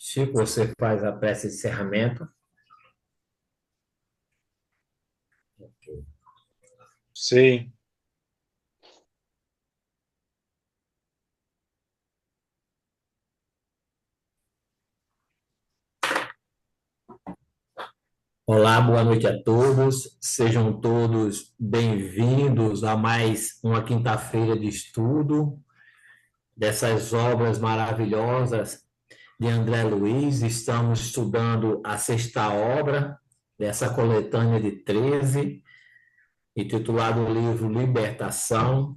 Chico, você faz a prece de encerramento. Sim. Olá, boa noite a todos. Sejam todos bem-vindos a mais uma quinta-feira de estudo dessas obras maravilhosas de André Luiz. Estamos estudando a sexta obra dessa coletânea de 13, intitulado o livro Libertação,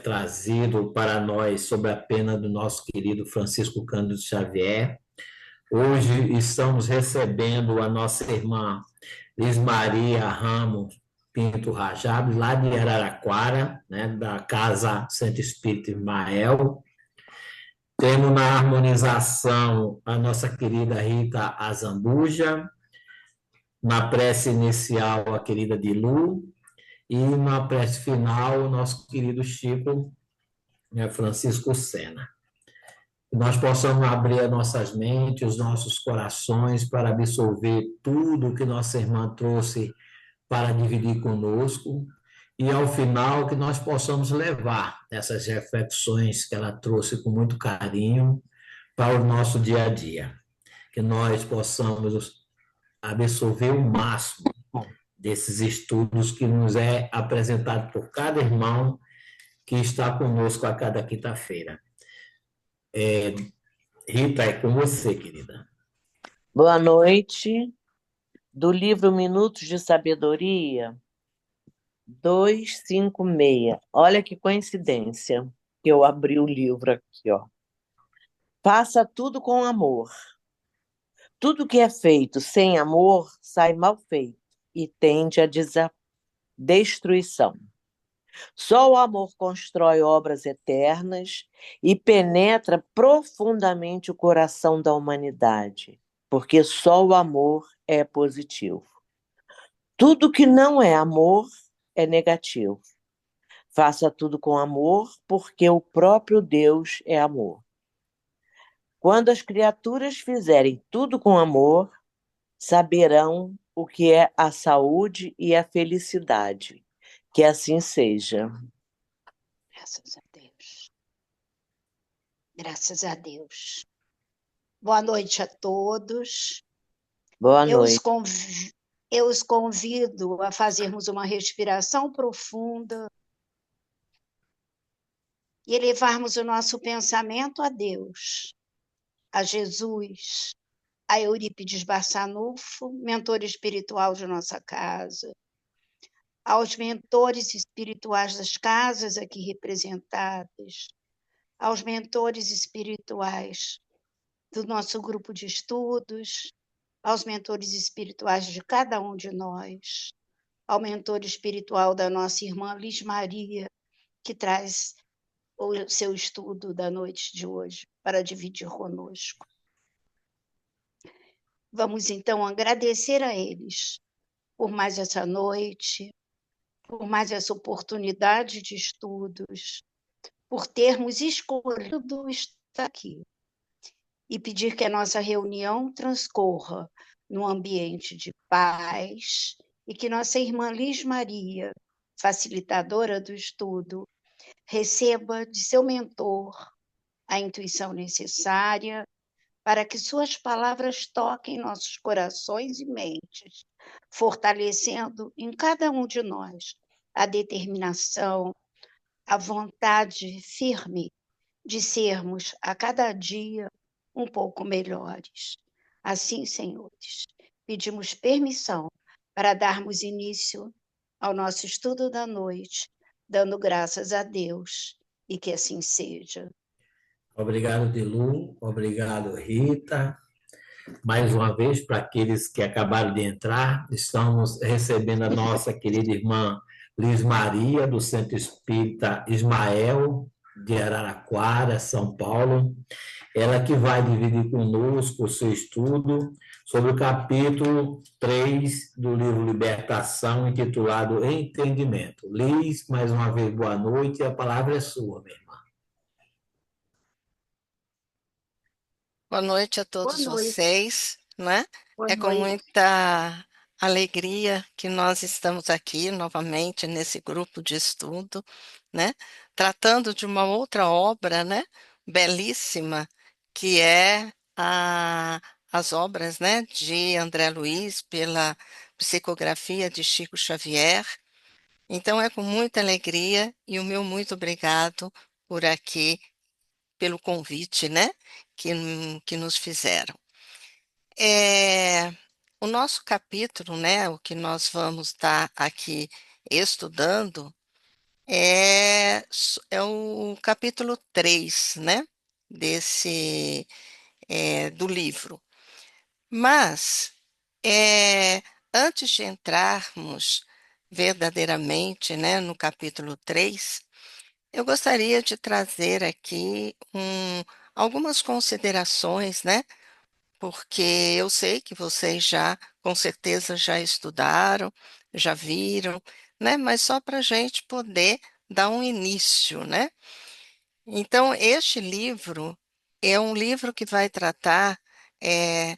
trazido para nós sob a pena do nosso querido Francisco Cândido Xavier. Hoje estamos recebendo a nossa irmã Liz Maria Ramos Pinto Rajab, lá de Araraquara, né, da Casa Centro Espírita Ismael. Temos na harmonização a nossa querida Rita Azambuja, na prece inicial a querida Dilu, e na prece final o nosso querido Chico, né, Francisco Sena. Que nós possamos abrir as nossas mentes, os nossos corações para absorver tudo que nossa irmã trouxe para dividir conosco e, ao final, que nós possamos levar essas reflexões que ela trouxe com muito carinho para o nosso dia a dia. Que nós possamos absorver o máximo desses estudos que nos é apresentado por cada irmão que está conosco a cada quinta-feira. Rita, é com você, querida. Boa noite. Do livro Minutos de Sabedoria, 256. Olha que coincidência que eu abri o livro aqui, ó. Faça tudo com amor. Tudo que é feito sem amor sai mal feito e tende à destruição. Só o amor constrói obras eternas e penetra profundamente o coração da humanidade, porque só o amor é positivo. Tudo que não é amor é negativo. Faça tudo com amor, porque o próprio Deus é amor. Quando as criaturas fizerem tudo com amor, saberão o que é a saúde e a felicidade. Que assim seja. Graças a Deus. Graças a Deus. Boa noite a todos. Boa noite. Eu os convido a fazermos uma respiração profunda e elevarmos o nosso pensamento a Deus, a Jesus, a Eurípides Barçanufo, mentor espiritual de nossa casa, aos mentores espirituais das casas aqui representadas, aos mentores espirituais do nosso grupo de estudos, aos mentores espirituais de cada um de nós, ao mentor espiritual da nossa irmã Liz Maria, que traz o seu estudo da noite de hoje para dividir conosco. Vamos então agradecer a eles por mais essa noite, por mais essa oportunidade de estudos, por termos escolhido estar aqui e pedir que a nossa reunião transcorra num ambiente de paz e que nossa irmã Liz Maria, facilitadora do estudo, receba de seu mentor a intuição necessária para que suas palavras toquem nossos corações e mentes, fortalecendo em cada um de nós a determinação, a vontade firme de sermos a cada dia um pouco melhores. Assim, senhores, pedimos permissão para darmos início ao nosso estudo da noite, dando graças a Deus, e que assim seja. Obrigado, Dilu. Obrigado, Rita. Mais uma vez, para aqueles que acabaram de entrar, estamos recebendo a nossa querida irmã Liz Maria, do Centro Espírita Ismael, de Araraquara, São Paulo. Ela que vai dividir conosco o seu estudo sobre o capítulo 3 do livro Libertação, intitulado Entendimento. Liz, mais uma vez, boa noite, e a palavra é sua, minha irmã. Boa noite a Boa todos noite. vocês, né? Boa É com noite. muita alegria que nós estamos aqui novamente nesse grupo de estudo, né? Tratando de uma outra obra, né? Belíssima, que é as obras, né? De André Luiz pela psicografia de Chico Xavier. Então é com muita alegria e o meu muito obrigado por aqui pelo convite, né, que nos fizeram. É, o nosso capítulo, né, o que nós vamos estar aqui estudando é o capítulo 3, né, do livro. Mas, antes de entrarmos verdadeiramente, né, no capítulo 3, eu gostaria de trazer aqui algumas considerações, né? Porque eu sei que vocês já, com certeza, já estudaram, já viram, né? Mas só para a gente poder dar um início, né? Então, este livro é um livro que vai tratar eh,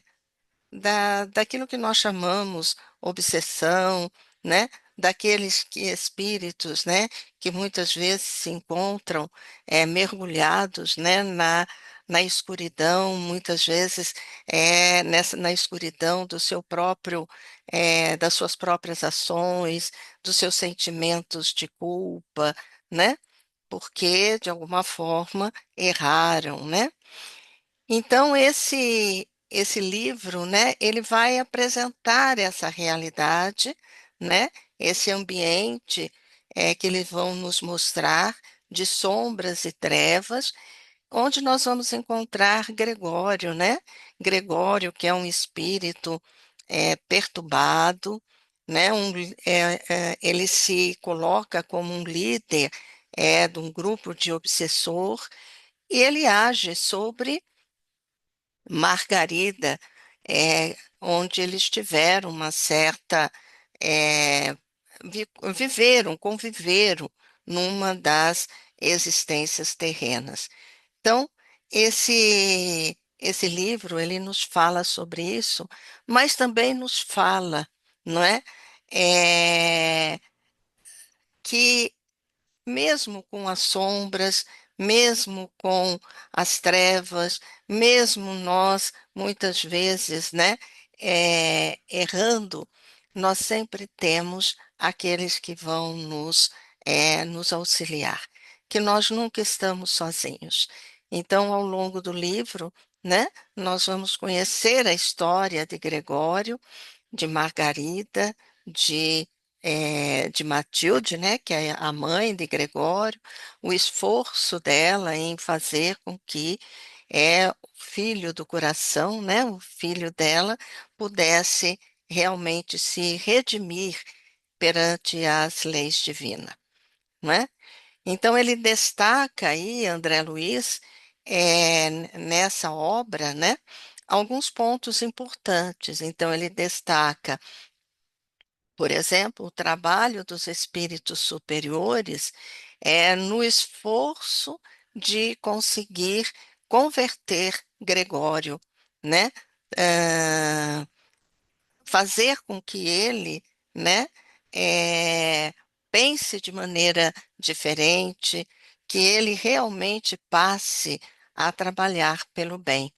daquilo que nós chamamos obsessão, né? Daqueles espíritos, né? Que muitas vezes se encontram mergulhados, né? Na escuridão, muitas vezes na escuridão do seu próprio, das suas próprias ações, dos seus sentimentos de culpa, né? Porque, de alguma forma, erraram, né? Então, esse livro, né, ele vai apresentar essa realidade, né, esse ambiente que eles vão nos mostrar de sombras e trevas, onde nós vamos encontrar Gregório, né? Gregório, que é um espírito perturbado, né? Ele se coloca como um líder de um grupo de obsessor e ele age sobre Margarida, onde eles tiveram uma certa, conviveram numa das existências terrenas. Então, esse livro, ele nos fala sobre isso, mas também nos fala, não é? Eh, que mesmo com as sombras, mesmo com as trevas, mesmo nós, muitas vezes, né, errando, nós sempre temos aqueles que vão nos auxiliar, que nós nunca estamos sozinhos. Então, ao longo do livro, né, nós vamos conhecer a história de Gregório, de Margarida, de Matilde, né, que é a mãe de Gregório, o esforço dela em fazer com que o filho do coração, né, o filho dela, pudesse realmente se redimir perante as leis divinas, não é? Então ele destaca aí, André Luiz, nessa obra, né, alguns pontos importantes. Então ele destaca, por exemplo, o trabalho dos espíritos superiores é no esforço de conseguir converter Gregório, né? Ah, fazer com que ele, né, pense de maneira diferente, que ele realmente passe a trabalhar pelo bem.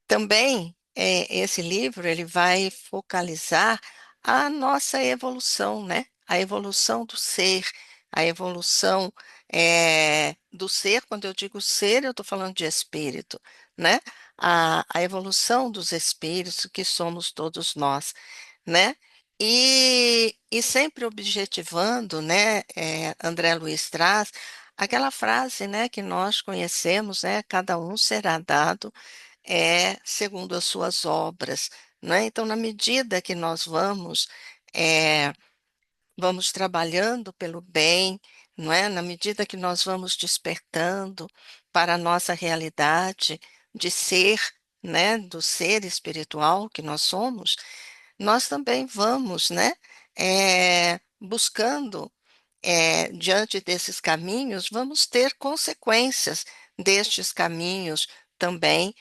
Também, esse livro ele vai focalizar a nossa evolução, né? A evolução do ser, a evolução do ser, quando eu digo ser, eu estou falando de espírito, né? A evolução dos espíritos, que somos todos nós, né? E sempre objetivando, né? André Luiz traz aquela frase, né, que nós conhecemos, né? Cada um será dado segundo as suas obras, né? Então, na medida que nós eh, vamos trabalhando pelo bem, não é? Na medida que nós vamos despertando para a nossa realidade de ser, né? Do ser espiritual que nós somos, nós também vamos, né? Buscando diante desses caminhos, vamos ter consequências destes caminhos também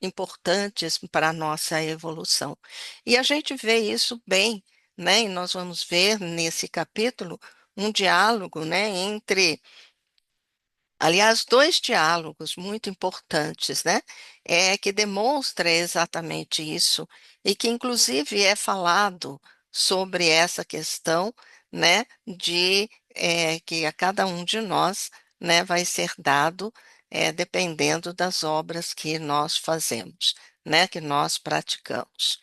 importantes para a nossa evolução. E a gente vê isso bem, né? E nós vamos ver nesse capítulo um diálogo, né, entre, aliás, dois diálogos muito importantes, né? Que demonstra exatamente isso e que inclusive é falado sobre essa questão, né, de que a cada um de nós, né, vai ser dado dependendo das obras que nós fazemos, né, que nós praticamos.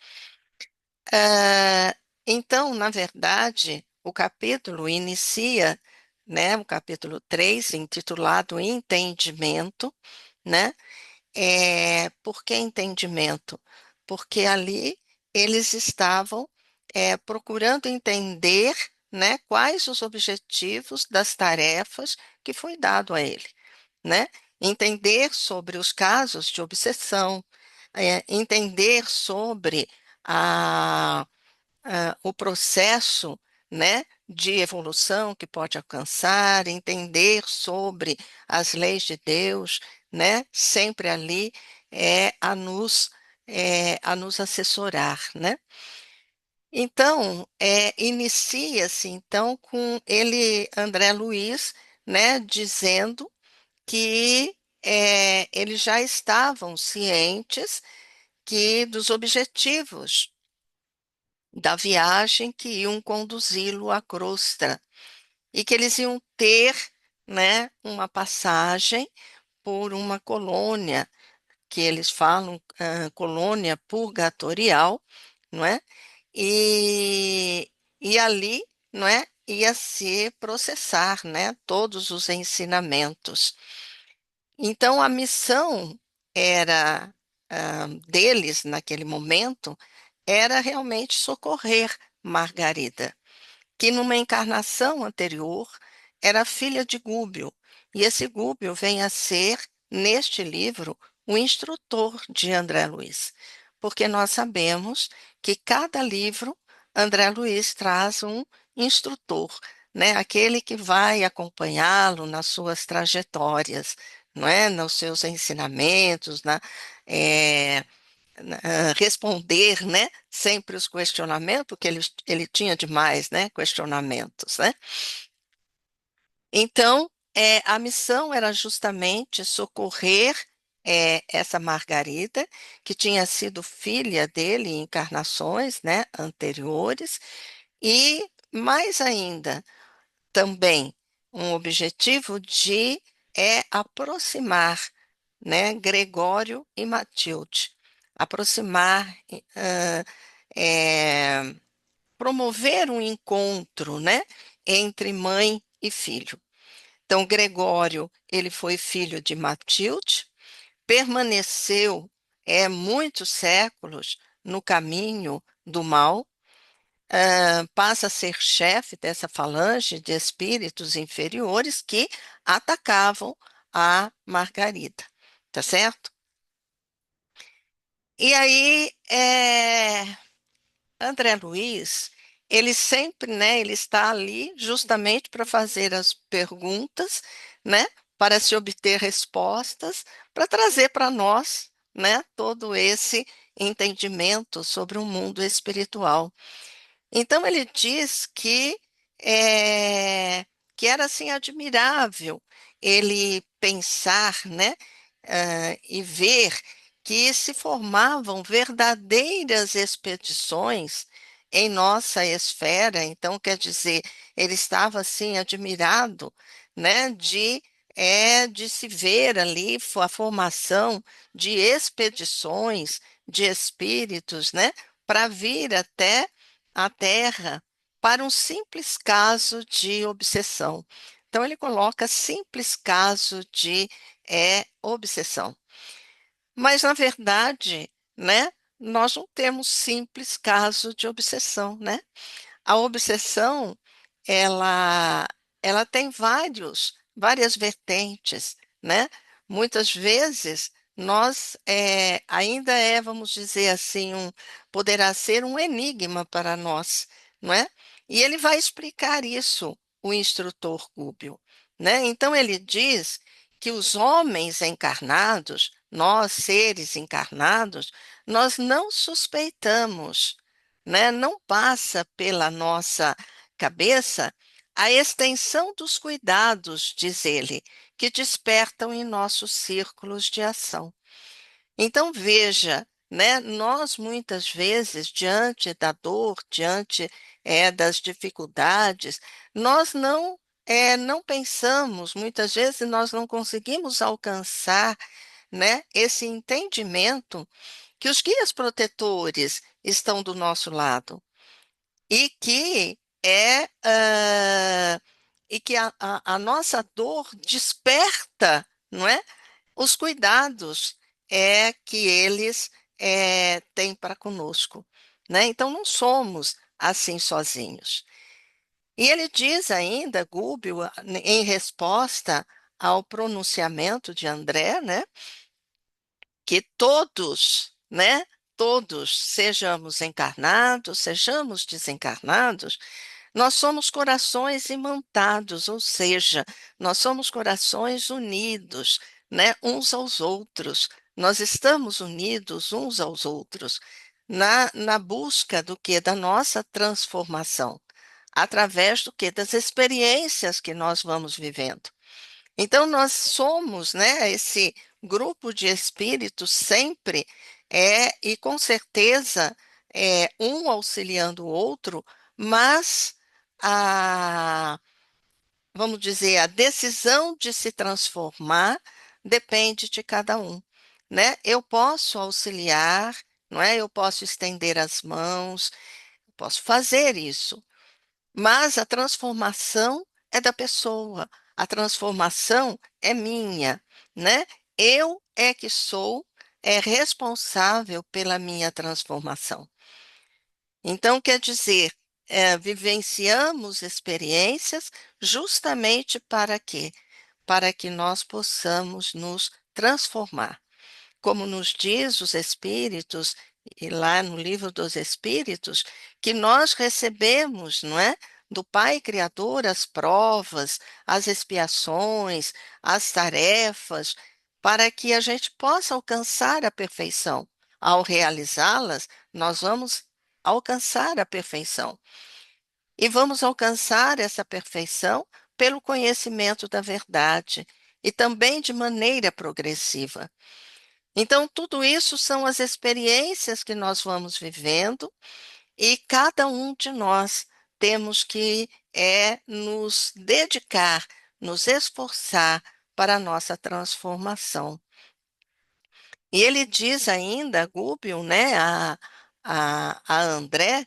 Ah, então, na verdade, o capítulo inicia, né, o capítulo 3 intitulado Entendimento, né? Por que entendimento? Porque ali eles estavam procurando entender, né, quais os objetivos das tarefas que foi dado a ele, né? Entender sobre os casos de obsessão, entender sobre a o processo, né, de evolução que pode alcançar, entender sobre as leis de Deus, né, sempre ali a nos assessorar, né? Então, inicia-se então com ele, André Luiz, né, dizendo que eles já estavam cientes que dos objetivos da viagem que iam conduzi-lo à crosta e que eles iam ter, né, uma passagem por uma colônia que eles falam colônia purgatorial, não é? E, e ali, não é, ia se processar, né, todos os ensinamentos. Então a missão era deles naquele momento era realmente socorrer Margarida, que numa encarnação anterior era filha de Gúbio, e esse Gúbio vem a ser, neste livro, o instrutor de André Luiz, porque nós sabemos que cada livro, André Luiz traz um instrutor, né? Aquele que vai acompanhá-lo nas suas trajetórias, não é? Nos seus ensinamentos, eh, responder, né, sempre os questionamentos, porque ele tinha demais, né, questionamentos, né? Então, a missão era justamente socorrer essa Margarida, que tinha sido filha dele em encarnações, né, anteriores, e mais ainda, também um objetivo de aproximar, né, Gregório e Matilde, aproximar, ah, eh, promover um encontro, né, entre mãe e filho. Então, Gregório, ele foi filho de Matilde, permaneceu muitos séculos no caminho do mal, passa a ser chefe dessa falange de espíritos inferiores que atacavam a Margarida, tá certo? E aí, André Luiz, ele sempre, né, ele está ali justamente para fazer as perguntas, né, para se obter respostas, para trazer para nós, né, todo esse entendimento sobre o mundo espiritual. Então ele diz que era assim admirável ele pensar, né, e ver que se formavam verdadeiras expedições em nossa esfera. Então, quer dizer, ele estava assim admirado, né, de se ver ali a formação de expedições de espíritos, né, para vir até a Terra para um simples caso de obsessão. Então, ele coloca simples caso de obsessão. Mas, na verdade, né, nós não temos simples caso de obsessão, né? A obsessão, ela, ela tem várias vertentes, né? Muitas vezes nós ainda vamos dizer assim, poderá ser um enigma para nós, não é? E ele vai explicar isso, o instrutor Gúbio, né? Então ele diz que os homens encarnados, nós seres encarnados, nós não suspeitamos, né? Não passa pela nossa cabeça a extensão dos cuidados, diz ele, que despertam em nossos círculos de ação. Então, veja, né, nós muitas vezes, diante da dor, diante das dificuldades, nós não pensamos, muitas vezes nós não conseguimos alcançar, né, esse entendimento que os guias protetores estão do nosso lado e que a nossa dor desperta, não é? Os cuidados que eles têm para conosco, né? Então, não somos assim sozinhos. E ele diz ainda, Gúbio, em resposta ao pronunciamento de André, né? Que todos, né? Todos, sejamos encarnados, sejamos desencarnados, nós somos corações imantados, ou seja, nós somos corações unidos, né, uns aos outros. Nós estamos unidos uns aos outros na busca do que? Da nossa transformação, através do que? Das experiências que nós vamos vivendo. Então, nós somos, né, esse grupo de espíritos sempre e com certeza um auxiliando o outro, mas a, vamos dizer, a decisão de se transformar depende de cada um, né? Eu posso auxiliar, não é? Eu posso estender as mãos, posso fazer isso, mas a transformação é da pessoa, a transformação é minha, né? Eu é que sou responsável pela minha transformação. Então, quer dizer, vivenciamos experiências justamente para quê? Para que nós possamos nos transformar. Como nos diz os Espíritos, e lá no Livro dos Espíritos, que nós recebemos, não é? Do Pai Criador as provas, as expiações, as tarefas, para que a gente possa alcançar a perfeição. Ao realizá-las, nós vamos alcançar a perfeição. E vamos alcançar essa perfeição pelo conhecimento da verdade e também de maneira progressiva. Então, tudo isso são as experiências que nós vamos vivendo e cada um de nós temos que nos dedicar, nos esforçar para a nossa transformação. E ele diz ainda, Gúbio, né, a André,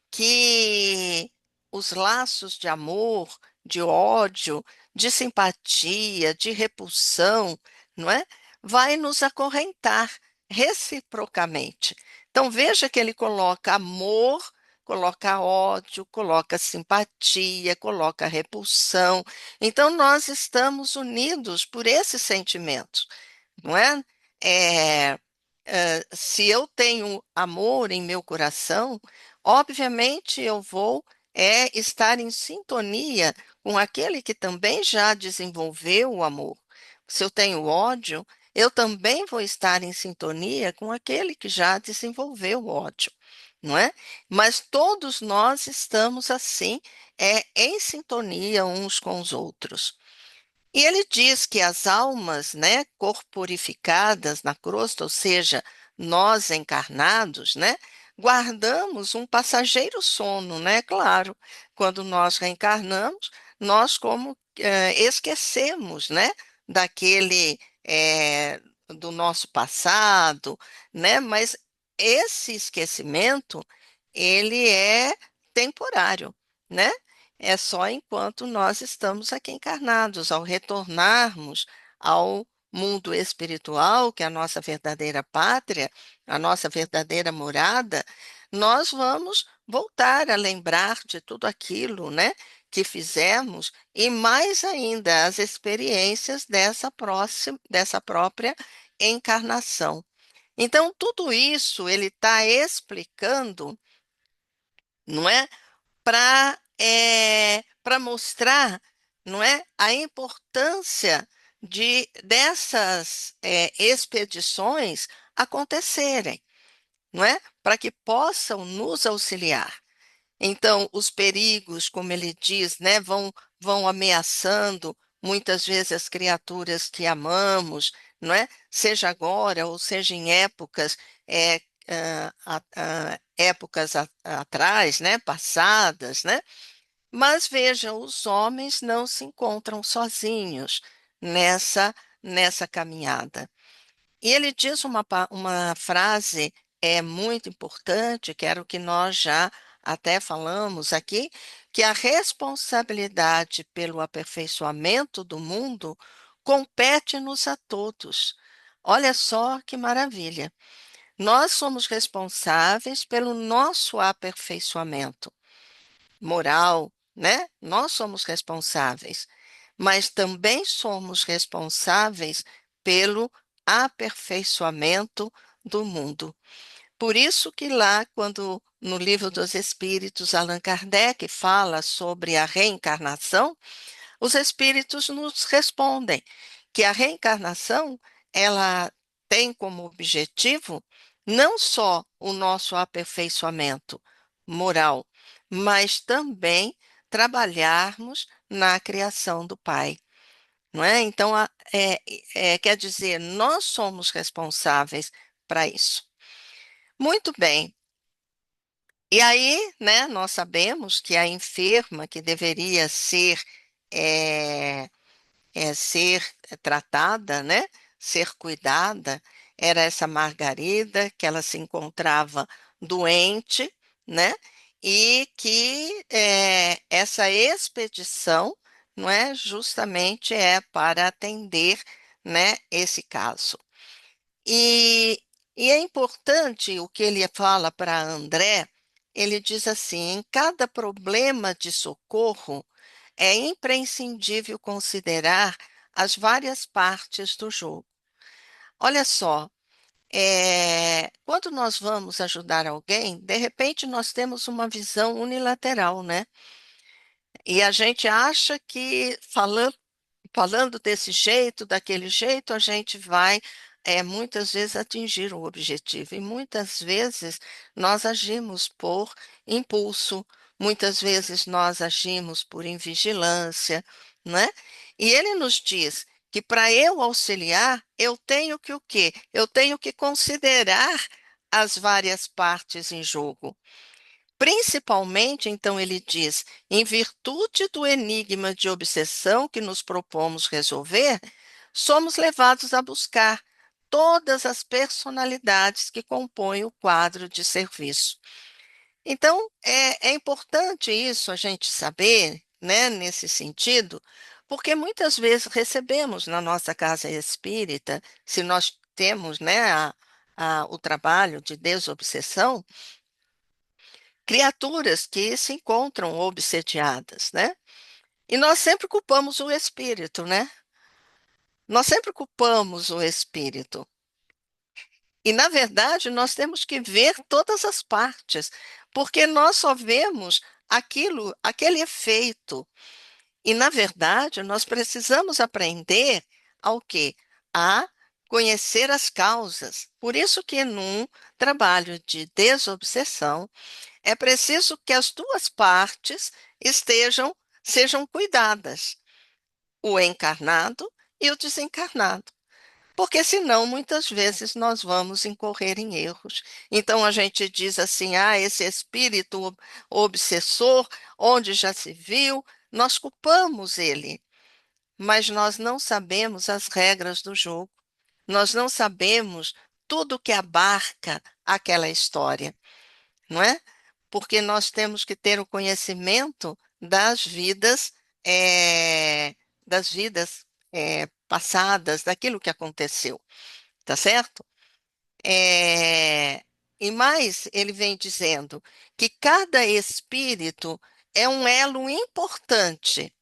que os laços de amor, de ódio, de simpatia, de repulsão, não é? Vai nos acorrentar reciprocamente. Então veja que ele coloca amor, coloca ódio, coloca simpatia, coloca repulsão. Então nós estamos unidos por esses sentimentos, não é? É, se eu tenho amor em meu coração, obviamente eu vou estar em sintonia com aquele que também já desenvolveu o amor. Se eu tenho ódio, eu também vou estar em sintonia com aquele que já desenvolveu o ódio, não é? Mas todos nós estamos assim, em sintonia uns com os outros. E ele diz que as almas, né, corporificadas na crosta, ou seja, nós encarnados, né, guardamos um passageiro sono, né? Claro, quando nós reencarnamos, nós como esquecemos, né, daquele do nosso passado, né? Mas esse esquecimento, ele é temporário, né? É só enquanto nós estamos aqui encarnados. Ao retornarmos ao mundo espiritual, que é a nossa verdadeira pátria, a nossa verdadeira morada, nós vamos voltar a lembrar de tudo aquilo, né, que fizemos e mais ainda as experiências dessa própria encarnação. Então, tudo isso ele está explicando, não é? Para mostrar, não é, a importância dessas expedições acontecerem, não é? Para que possam nos auxiliar. Então, os perigos, como ele diz, né, vão ameaçando muitas vezes as criaturas que amamos, não é? Seja agora ou seja em épocas, atrás, né, passadas, né? Mas veja, os homens não se encontram sozinhos nessa nessa caminhada. E ele diz uma frase muito importante, que era o que nós já até falamos aqui, que a responsabilidade pelo aperfeiçoamento do mundo compete-nos a todos. Olha só que maravilha. Nós somos responsáveis pelo nosso aperfeiçoamento moral, né? Nós somos responsáveis, mas também somos responsáveis pelo aperfeiçoamento do mundo. Por isso que lá, quando no Livro dos Espíritos, Allan Kardec fala sobre a reencarnação, os espíritos nos respondem que a reencarnação, ela tem como objetivo não só o nosso aperfeiçoamento moral, mas também trabalharmos na criação do Pai, não é? Então, quer dizer, nós somos responsáveis para isso. Muito bem. E aí, né, nós sabemos que a enferma que deveria eh, ser tratada, né, ser cuidada, era essa Margarida, que ela se encontrava doente, né, e que essa expedição, não é, justamente é para atender, né, esse caso. E, e é importante o que ele fala para André, ele diz assim: em cada problema de socorro, é imprescindível considerar as várias partes do jogo. Olha só, quando nós vamos ajudar alguém, de repente nós temos uma visão unilateral, né? E a gente acha que falando desse jeito, daquele jeito, a gente vai muitas vezes atingir o objetivo. E muitas vezes nós agimos por impulso, muitas vezes nós agimos por invigilância, né? E ele nos diz que para eu auxiliar, eu tenho que o quê? Eu tenho que considerar as várias partes em jogo. Principalmente, então, ele diz, em virtude do enigma de obsessão que nos propomos resolver, somos levados a buscar todas as personalidades que compõem o quadro de serviço. Então, é importante isso a gente saber, né, nesse sentido, porque muitas vezes recebemos na nossa casa espírita, se nós temos, né, o trabalho de desobsessão, criaturas que se encontram obsediadas, né? E nós sempre culpamos o espírito, né? Nós sempre culpamos o espírito. E, na verdade, nós temos que ver todas as partes, porque nós só vemos aquele efeito. E, na verdade, nós precisamos aprender ao quê? A conhecer as causas. Por isso que num trabalho de desobsessão, é preciso que as duas partes sejam cuidadas, o encarnado e o desencarnado. Porque senão, muitas vezes, nós vamos incorrer em erros. Então, a gente diz assim: esse espírito obsessor, onde já se viu, nós culpamos ele, mas nós não sabemos as regras do jogo, nós não sabemos tudo que abarca aquela história, não é? Porque nós temos que ter o conhecimento eh, das vidas passadas, daquilo que aconteceu, tá certo? Eh, e mais, ele vem dizendo que cada espírito é um elo importante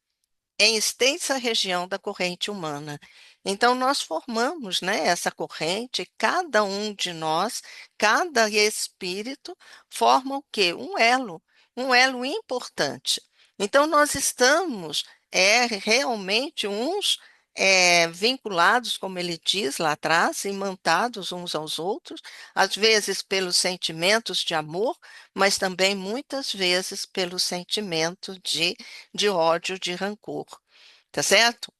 em extensa região da corrente humana. Então, nós formamos, né, essa corrente, cada um de nós, cada espírito, forma o quê? Um elo importante. Então, nós estamos realmente uns vinculados, como ele diz lá atrás, imantados uns aos outros, às vezes pelos sentimentos de amor, mas também muitas vezes pelo sentimento de ódio, de rancor, tá certo?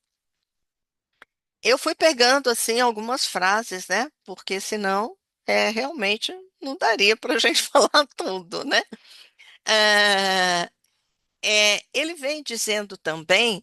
Eu fui pegando assim algumas frases, né? Porque senão realmente não daria para a gente falar tudo, né? Ah, ele vem dizendo também,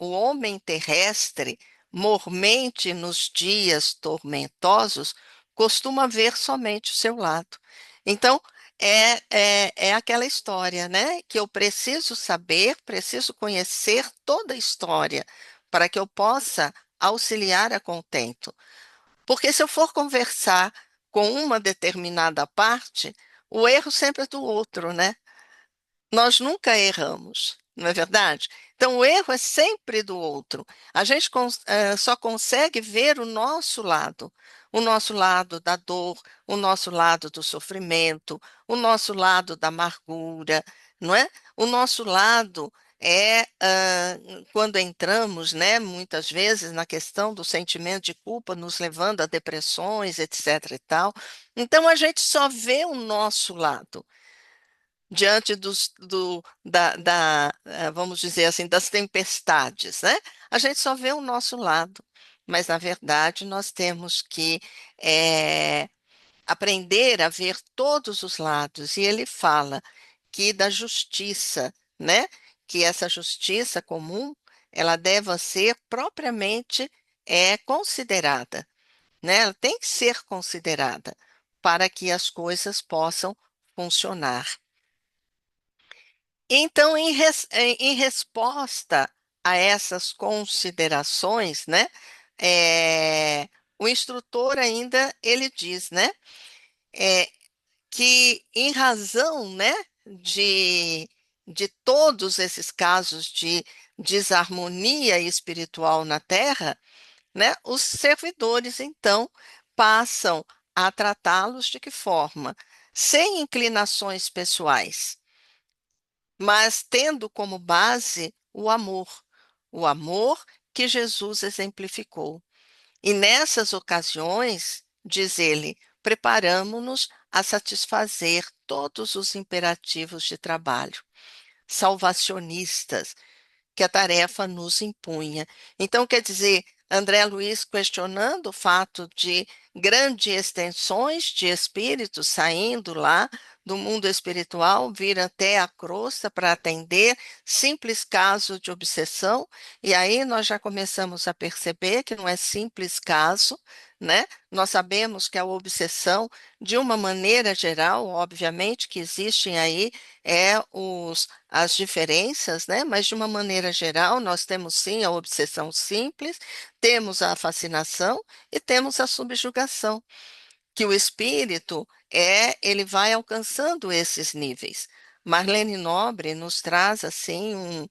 o homem terrestre, mormente nos dias tormentosos, costuma ver somente o seu lado. Então, é aquela história, né? Que eu preciso saber, preciso conhecer toda a história para que eu possa auxiliar a contento. Porque se eu for conversar com uma determinada parte, o erro sempre é do outro, né? Nós nunca erramos, não é verdade? Então, o erro é sempre do outro. A gente só consegue ver o nosso lado da dor, o nosso lado do sofrimento, o nosso lado da amargura, não é? O nosso lado quando entramos, né, muitas vezes na questão do sentimento de culpa, nos levando a depressões, etc. e tal. Então, a gente só vê o nosso lado diante vamos dizer assim, das tempestades, né? A gente só vê o nosso lado, mas na verdade nós temos que eh, aprender a ver todos os lados. E ele fala que da justiça, né? Que essa justiça comum, ela deve ser propriamente considerada, né? Ela tem que ser considerada para que as coisas possam funcionar. Então, em resposta a essas considerações, né, o instrutor ainda ele diz, né, é, que em razão, né, de todos esses casos de desarmonia espiritual na Terra, né, os servidores então passam a tratá-los de que forma? Sem inclinações pessoais, mas tendo como base o amor que Jesus exemplificou. E nessas ocasiões, diz ele, preparamo-nos a satisfazer todos os imperativos de trabalho, salvacionistas, que a tarefa nos impunha. Então, quer dizer, André Luiz questionando o fato de grandes extensões de espíritos saindo lá do mundo espiritual, vir até a crosta para atender simples caso de obsessão, e aí nós já começamos a perceber que não é simples caso, né? Nós sabemos que a obsessão, de uma maneira geral, obviamente que existem aí as diferenças, né? Mas de uma maneira geral, nós temos sim a obsessão simples, temos a fascinação e temos a subjugação, que o espírito ele vai alcançando esses níveis. Marlene Nobre nos traz assim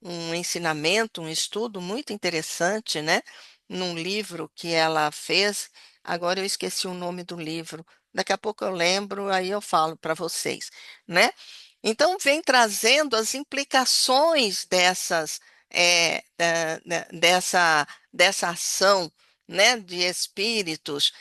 um ensinamento, um estudo muito interessante, né? Num livro que ela fez, agora eu esqueci o nome do livro, daqui a pouco eu lembro, aí eu falo para vocês, né? Então, vem trazendo as implicações dessa ação, né, de espíritos,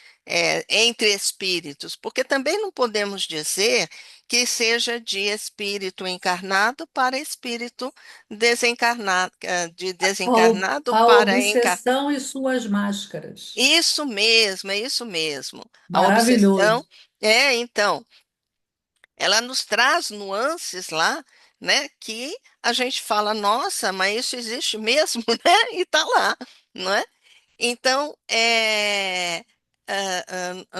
entre espíritos, porque também não podemos dizer que seja de espírito encarnado para espírito desencarnado, de desencarnado A para encarnado. obsessão e suas máscaras. Isso mesmo, é isso mesmo. A obsessão, Maravilhoso. então, ela nos traz nuances lá, né, que a gente fala, nossa, mas isso existe mesmo, né? E está lá, não é? Então,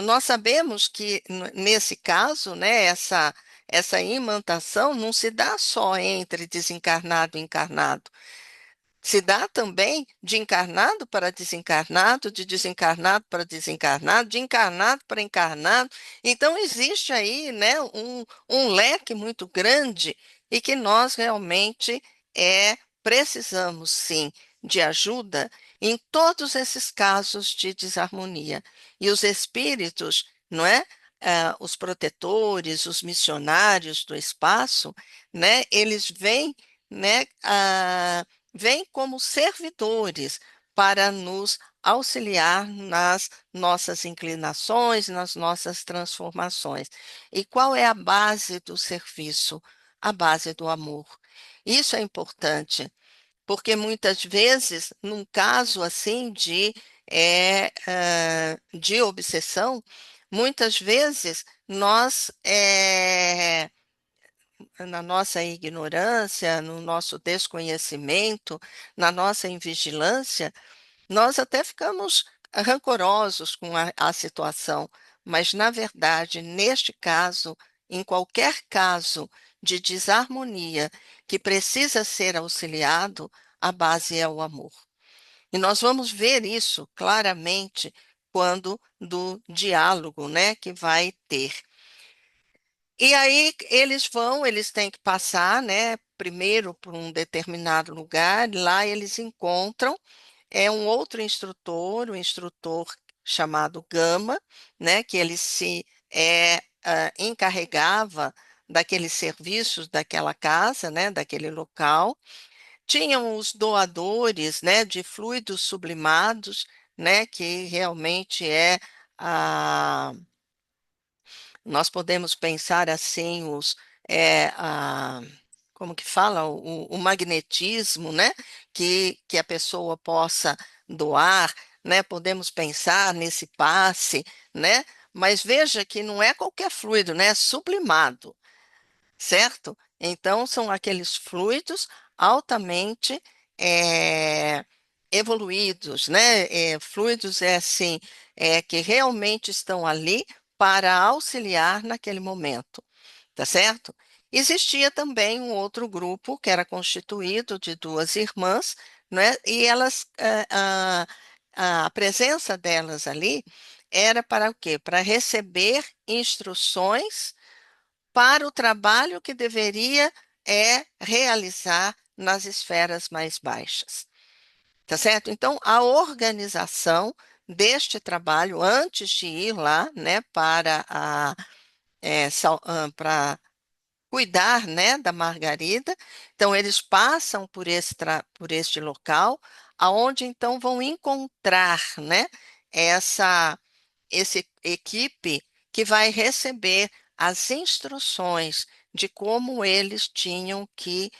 nós sabemos que nesse caso, né, essa imantação não se dá só entre desencarnado e encarnado. Se dá também de encarnado para desencarnado, de desencarnado para desencarnado, de encarnado para encarnado. Então, existe aí, né, um leque muito grande e que nós realmente precisamos, sim, de ajuda em todos esses casos de desarmonia. E os espíritos, não é? Os protetores, os missionários do espaço, né? Eles vêm, né? vêm como servidores para nos auxiliar nas nossas inclinações, nas nossas transformações. E qual é a base do serviço? A base do amor. Isso é importante, porque muitas vezes, num caso assim de obsessão, muitas vezes nós, na nossa ignorância, no nosso desconhecimento, na nossa invigilância, nós até ficamos rancorosos com a situação, mas, na verdade, neste caso, em qualquer caso de desarmonia que precisa ser auxiliado, a base é o amor. E nós vamos ver isso claramente quando do diálogo, né, que vai ter. E aí eles têm que passar, né, primeiro por um determinado lugar, lá eles encontram um outro instrutor, o instrutor chamado Gama, né, que ele se encarregava daqueles serviços daquela casa, né, daquele local. Tinham os doadores, né, de fluidos sublimados, né, que realmente nós podemos pensar assim como que fala, o magnetismo, né, que a pessoa possa doar, né, podemos pensar nesse passe, né, mas veja que não é qualquer fluido, né, é sublimado, certo? Então, são aqueles fluidos altamente eh, evoluídos, né? Fluidos assim, que realmente estão ali para auxiliar naquele momento, tá certo? Existia também um outro grupo que era constituído de duas irmãs, né? E elas, a presença delas ali era para o quê? Para receber instruções para o trabalho que deveria realizar nas esferas mais baixas. Tá certo? Então, a organização deste trabalho, antes de ir lá, né, para cuidar, né, da Margarida, então eles passam por este local, aonde então vão encontrar, né, essa equipe que vai receber as instruções de como eles tinham que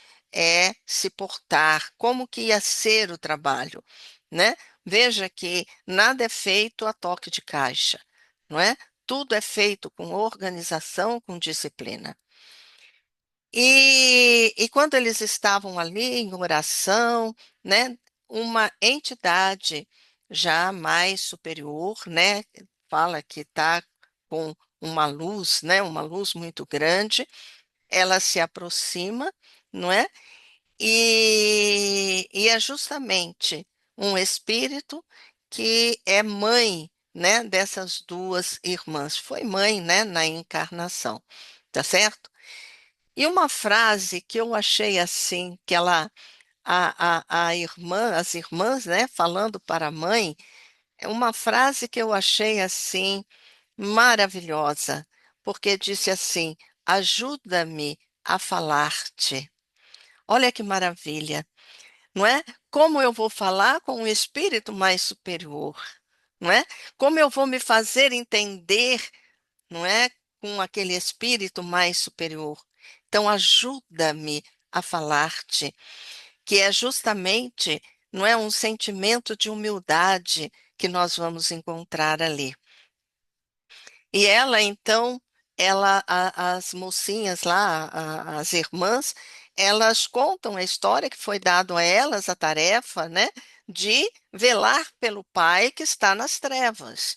se portar, como que ia ser o trabalho, né? Veja que nada é feito a toque de caixa, não é? Tudo é feito com organização, com disciplina. E quando eles estavam ali em oração, né, uma entidade já mais superior, né, fala que está com uma luz, né, uma luz muito grande, ela se aproxima, não é? E é justamente um espírito que é mãe, né, dessas duas irmãs. Foi mãe, né, na encarnação, tá certo? E uma frase que eu achei assim, que a irmã, as irmãs, né, falando para a mãe, é uma frase que eu achei assim maravilhosa, porque disse assim: ajuda-me a falar-te. Olha que maravilha, não é? Como eu vou falar com um espírito mais superior, não é? Como eu vou me fazer entender, não é? Com aquele espírito mais superior. Então, ajuda-me a falar-te, que é justamente, não é, um sentimento de humildade que nós vamos encontrar ali. E ela, então, as mocinhas lá, as irmãs, elas contam a história que foi dado a elas, a tarefa, né, de velar pelo pai que está nas trevas,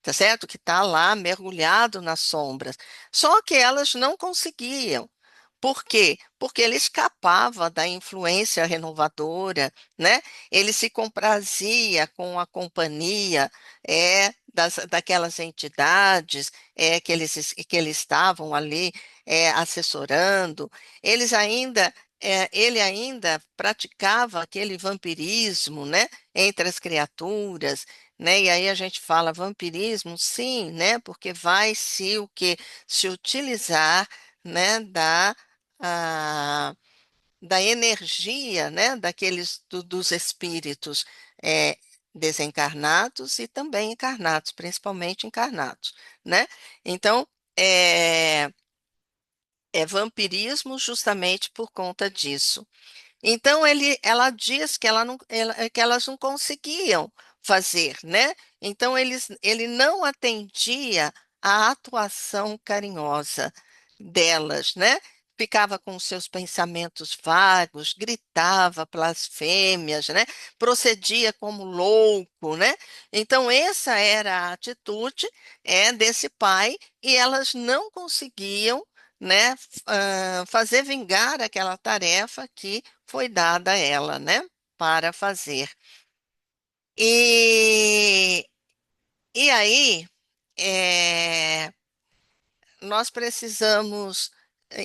tá certo? Que está lá mergulhado nas sombras. Só que elas não conseguiam. Por quê? Porque ele escapava da influência renovadora, né? Ele se comprazia com a companhia daquelas entidades que eles estavam ali assessorando. Ele ainda praticava aquele vampirismo, né? Entre as criaturas, né? E aí a gente fala vampirismo, sim, né? Porque vai se utilizar, né, a, da energia, né, dos espíritos é, desencarnados e também encarnados, principalmente encarnados, né? Então, é, é vampirismo justamente por conta disso. Então ela diz que, que elas não conseguiam fazer, né? Então ele não atendia à atuação carinhosa delas, né? Ficava com seus pensamentos vagos, gritava blasfêmias, né? Procedia como louco, né? Então essa era a atitude desse pai e elas não conseguiam, né, fazer vingar aquela tarefa que foi dada a ela, né, para fazer. E, e aí, é, nós precisamos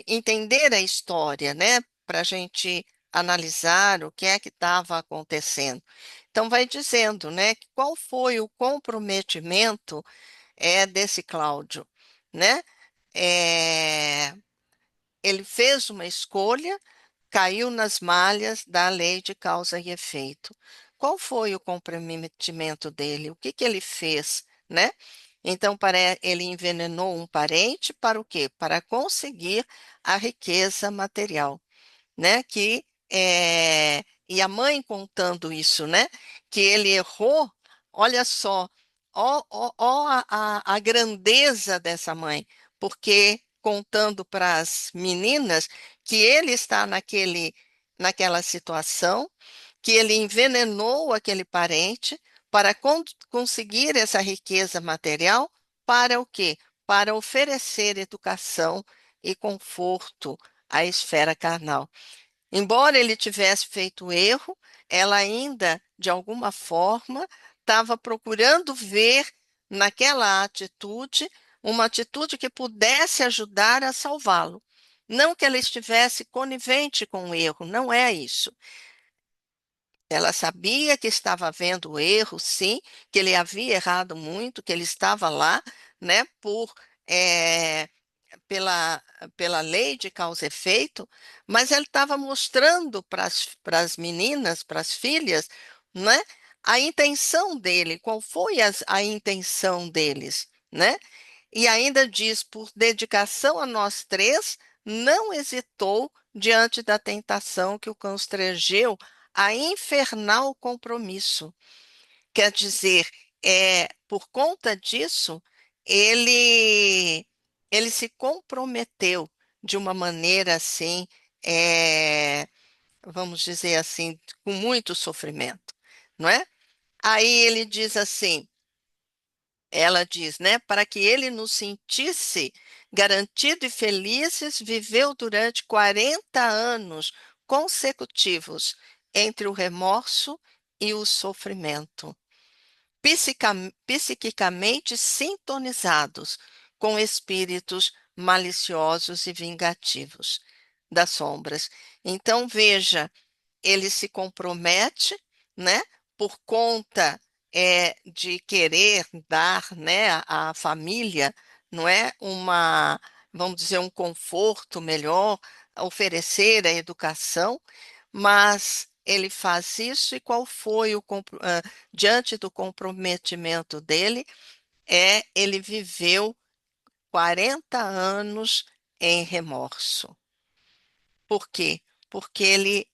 entender a história, né, para a gente analisar o que é que estava acontecendo. Então, vai dizendo, né, qual foi o comprometimento desse Cláudio, né? É, ele fez uma escolha, caiu nas malhas da lei de causa e efeito. Qual foi o comprometimento dele? O que que ele fez, né? Então, ele envenenou um parente para o quê? Para conseguir a riqueza material, né? E a mãe contando isso, né? Que ele errou, olha só, ó a grandeza dessa mãe, porque contando para as meninas que ele está naquela situação, que ele envenenou aquele parente para conseguir essa riqueza material, para o quê? Para oferecer educação e conforto à esfera carnal. Embora ele tivesse feito o erro, ela ainda, de alguma forma, estava procurando ver naquela atitude uma atitude que pudesse ajudar a salvá-lo. Não que ela estivesse conivente com o erro, não é isso. Ela sabia que estava havendo o erro, sim, que ele havia errado muito, que ele estava lá, né, eh, pela, pela lei de causa e efeito, mas ele estava mostrando para as meninas, para as filhas, né, a intenção dele, qual foi a intenção deles, né? E ainda diz, por dedicação a nós três, não hesitou diante da tentação que o constrangeu a infernal compromisso. Quer dizer, por conta disso, ele se comprometeu de uma maneira assim, vamos dizer assim, com muito sofrimento, não é? Aí ele diz assim, ela diz, né, para que ele nos sentisse garantido e felizes, viveu durante 40 anos consecutivos entre o remorso e o sofrimento psiquicamente sintonizados com espíritos maliciosos e vingativos das sombras. Então, veja, ele se compromete, né, por conta de querer dar, né, à família, não é, vamos dizer, um conforto melhor, oferecer a educação, mas ele faz isso e qual foi diante do comprometimento dele, ele viveu 40 anos em remorso. Por quê? Porque ele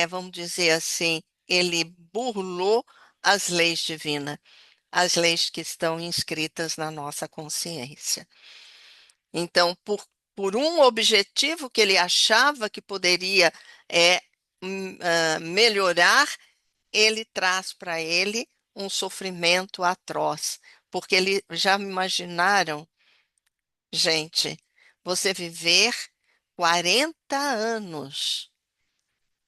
vamos dizer assim, ele burlou as leis divinas, as leis que estão inscritas na nossa consciência. Então, por um objetivo que ele achava que poderia melhorar, ele traz para ele um sofrimento atroz. Porque ele já imaginaram, gente, você viver 40 anos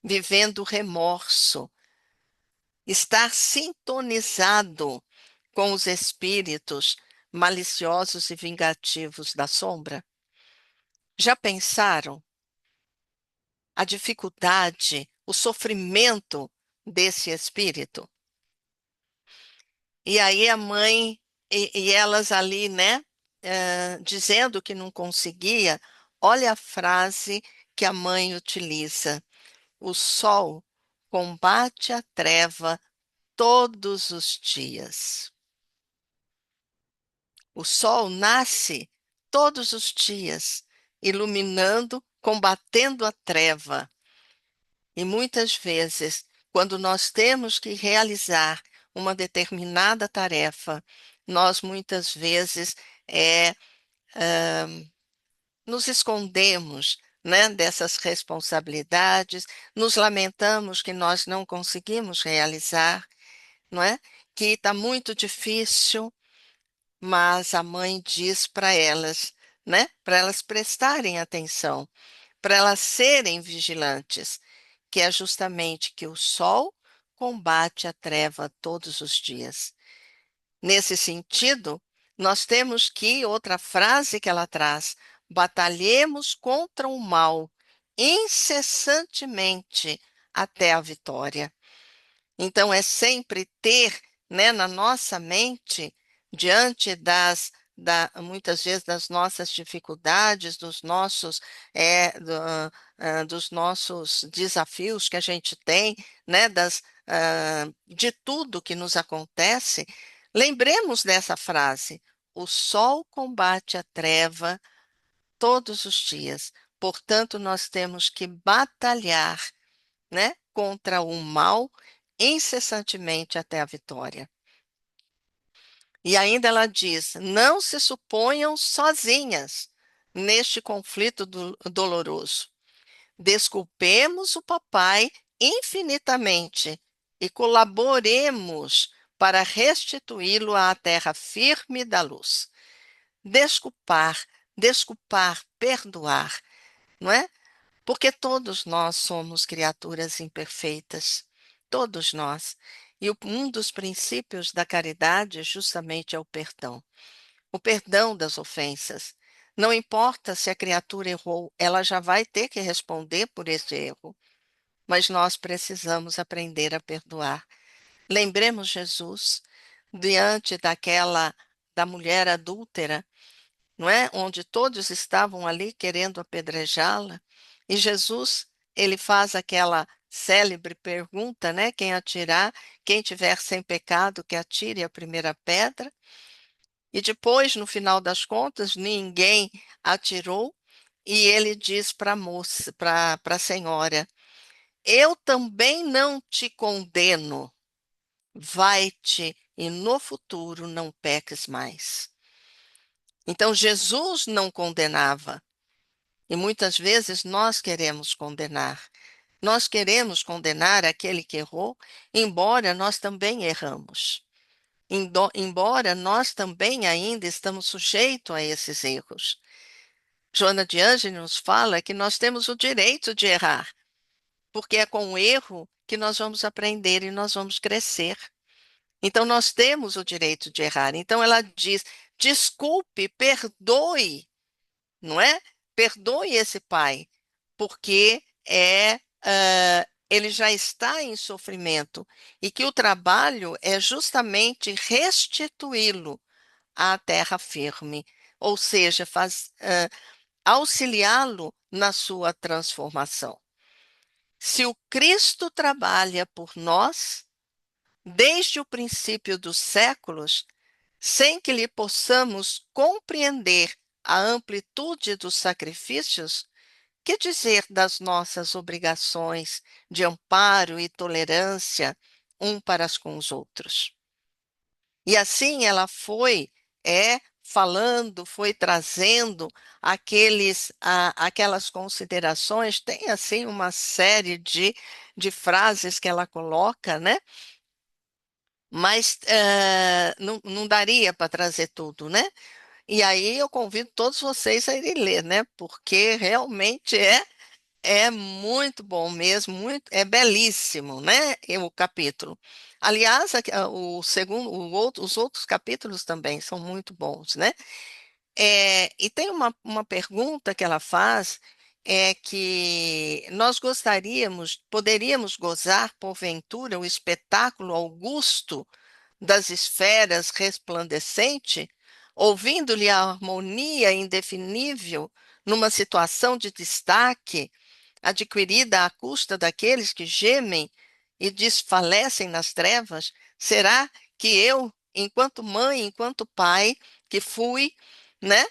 vivendo remorso, estar sintonizado com os espíritos maliciosos e vingativos da sombra? Já pensaram a dificuldade, o sofrimento desse espírito? E aí a mãe, e elas ali, né, dizendo que não conseguia, olha a frase que a mãe utiliza. o sol combate a treva todos os dias. O sol nasce todos os dias, iluminando, combatendo a treva. E muitas vezes, quando nós temos que realizar uma determinada tarefa, nós muitas vezes ah, nos escondemos, né, dessas responsabilidades, nos lamentamos que nós não conseguimos realizar, não é? Que está muito difícil, mas a mãe diz para elas, né, para elas prestarem atenção, para elas serem vigilantes, que é justamente que o sol combate a treva todos os dias. Nesse sentido, nós temos que, outra frase que ela traz, batalhemos contra o mal incessantemente até a vitória. Então, é sempre ter, né, na nossa mente, diante muitas vezes das nossas dificuldades, dos nossos desafios que a gente tem, né, de tudo que nos acontece, lembremos dessa frase: o sol combate a treva todos os dias. Portanto, nós temos que batalhar, né, contra o mal incessantemente até a vitória. E ainda ela diz: não se suponham sozinhas neste conflito doloroso. Desculpemos o papai infinitamente e colaboremos para restituí-lo à terra firme da luz. Desculpar, desculpar, perdoar, não é? Porque todos nós somos criaturas imperfeitas, todos nós. E um dos princípios da caridade justamente é o perdão das ofensas. Não importa se a criatura errou, ela já vai ter que responder por esse erro. Mas nós precisamos aprender a perdoar. Lembremos Jesus diante da mulher adúltera, não é? Onde todos estavam ali querendo apedrejá-la, e Jesus, ele faz aquela célebre pergunta, né? Quem tiver sem pecado, que atire a primeira pedra. E depois, no final das contas, ninguém atirou, e ele diz para a moça, para a senhora: eu também não te condeno, vai-te e no futuro não peques mais. Então, Jesus não condenava. E muitas vezes nós queremos condenar. Nós queremos condenar aquele que errou, embora nós também erramos. Embora nós também ainda estamos sujeitos a esses erros. Joana de Ângeles nos fala que nós temos o direito de errar, porque é com o erro que nós vamos aprender e nós vamos crescer. Então, nós temos o direito de errar. Então, ela diz: desculpe, perdoe, não é? Perdoe esse pai, porque ele já está em sofrimento e que o trabalho é justamente restituí-lo à terra firme, ou seja, auxiliá-lo na sua transformação. Se o Cristo trabalha por nós, desde o princípio dos séculos, sem que lhe possamos compreender a amplitude dos sacrifícios, que dizer das nossas obrigações de amparo e tolerância para com os outros? E assim ela falando, foi trazendo aquelas considerações. Tem assim uma série de frases que ela coloca, né? Mas não daria para trazer tudo, né? E aí eu convido todos vocês a irem ler, né? Porque realmente é muito bom mesmo, é belíssimo, né? O capítulo. Aliás, o segundo, os outros capítulos também são muito bons, né? E tem uma pergunta que ela faz, que nós poderíamos gozar, porventura, o espetáculo augusto das esferas resplandecente, ouvindo-lhe a harmonia indefinível numa situação de destaque, adquirida à custa daqueles que gemem e desfalecem nas trevas? Será que eu, enquanto mãe, enquanto pai, que fui, né?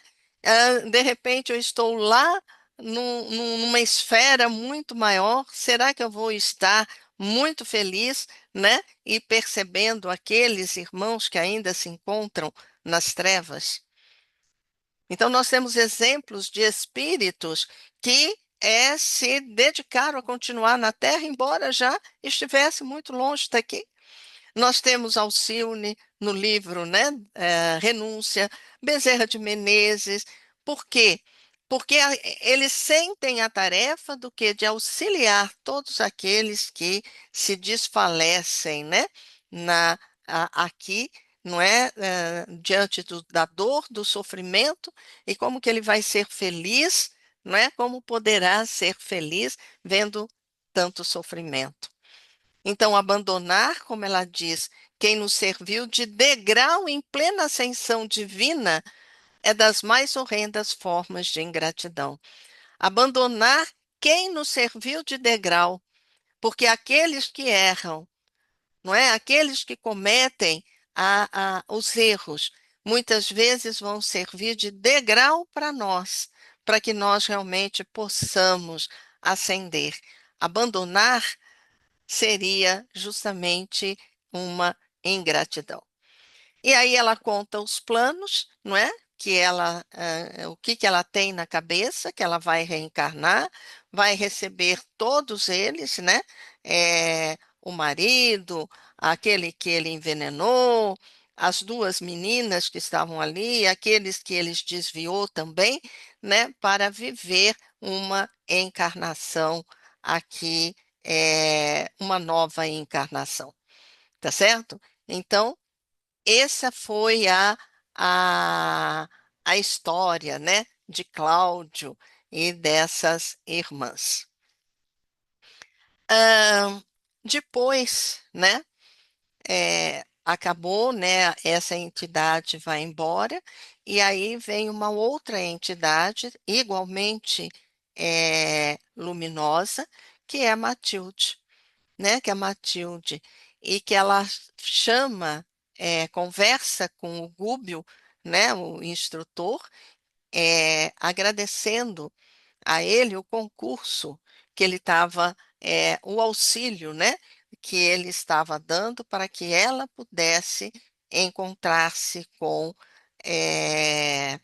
De repente eu estou lá numa esfera muito maior, será que eu vou estar muito feliz, né? E percebendo aqueles irmãos que ainda se encontram nas trevas? Então, nós temos exemplos de espíritos que se dedicaram a continuar na Terra, embora já estivesse muito longe daqui. Nós temos Alcione no livro, né, Renúncia, Bezerra de Menezes. Por quê? Porque eles sentem a tarefa do que de auxiliar todos aqueles que se desfalecem, né, aqui, não é, diante da dor, do sofrimento, e como que ele vai ser feliz, não é? Como poderá ser feliz vendo tanto sofrimento? Então, abandonar, como ela diz, quem nos serviu de degrau em plena ascensão divina é das mais horrendas formas de ingratidão. Abandonar quem nos serviu de degrau, porque aqueles que erram, não é? Aqueles que cometem os erros, muitas vezes vão servir de degrau para nós, para que nós realmente possamos ascender. Abandonar seria justamente uma ingratidão. E aí ela conta os planos, não é? Que ela, o que que ela tem na cabeça, que ela vai reencarnar, vai receber todos eles, né? O marido, aquele que ele envenenou, as duas meninas que estavam ali, aqueles que eles desviou também, né? Para viver uma encarnação aqui, uma nova encarnação, tá certo? Então, essa foi a, a história, né, de Cláudio e dessas irmãs. Depois, né, acabou, né, essa entidade vai embora, e aí vem uma outra entidade igualmente luminosa, que é a Matilde, né, que é a Matilde, e que ela chama, conversa com o Gúbio, né, o instrutor, agradecendo a ele o concurso que ele estava, o auxílio, né, que ele estava dando para que ela pudesse encontrar-se eh,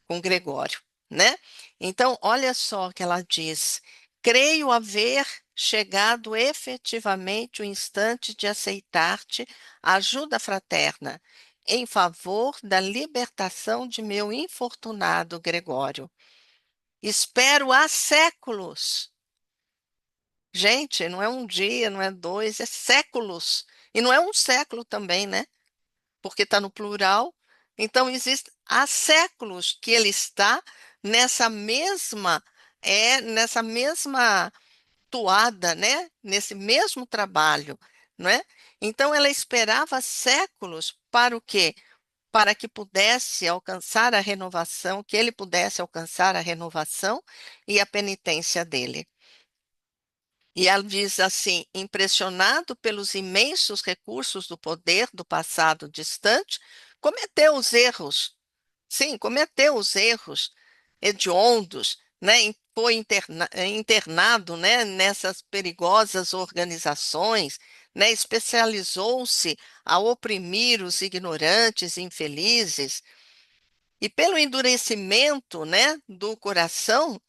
com Gregório, né? Então, olha só o que ela diz: creio haver chegado efetivamente o instante de aceitar-te a ajuda fraterna em favor da libertação de meu infortunado Gregório. Espero há séculos. Gente, não é um dia, não é dois, é séculos. E não é um século também, né? Porque está no plural. Então, existe há séculos que ele está nessa mesma toada, né? Nesse mesmo trabalho, não é? Então, ela esperava séculos para o quê? Para que pudesse alcançar a renovação, que ele pudesse alcançar a renovação e a penitência dele. E ela diz assim: impressionado pelos imensos recursos do poder do passado distante, cometeu os erros. Sim, cometeu os erros hediondos, né? Foi internado, né, nessas perigosas organizações, né? Especializou-se a oprimir os ignorantes e infelizes. E pelo endurecimento, né, do coração,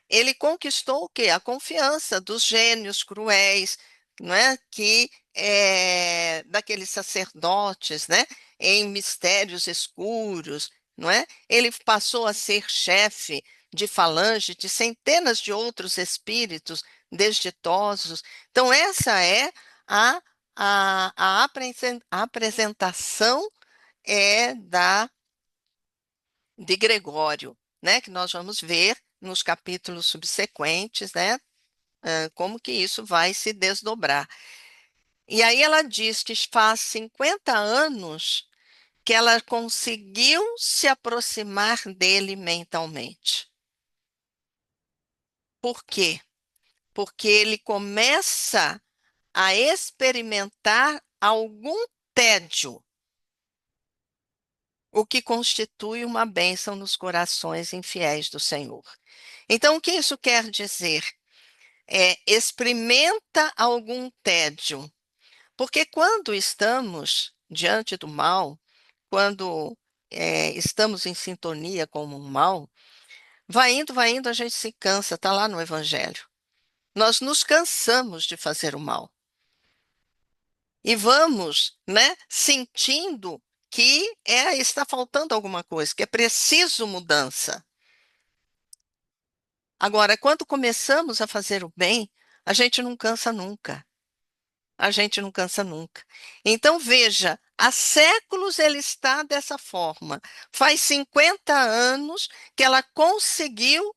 ele conquistou o quê? A confiança dos gênios cruéis, não é? Daqueles sacerdotes, né? Em mistérios escuros, não é? Ele passou a ser chefe de falange de centenas de outros espíritos desditosos. Então, essa é a, a apresentação de Gregório, né? Que nós vamos ver nos capítulos subsequentes, né? Como que isso vai se desdobrar. E aí ela diz que faz 50 anos que ela conseguiu se aproximar dele mentalmente. Por quê? Porque ele começa a experimentar algum tédio, o que constitui uma bênção nos corações infiéis do Senhor. Então, o que isso quer dizer? Experimenta algum tédio, porque quando estamos diante do mal, quando estamos em sintonia com o mal, vai indo, a gente se cansa, está lá no Evangelho. Nós nos cansamos de fazer o mal. E vamos, né, sentindo que está faltando alguma coisa, que é preciso mudança. Agora, quando começamos a fazer o bem, a gente não cansa nunca. A gente não cansa nunca. Então, veja, há séculos ele está dessa forma. Faz 50 anos que ela conseguiu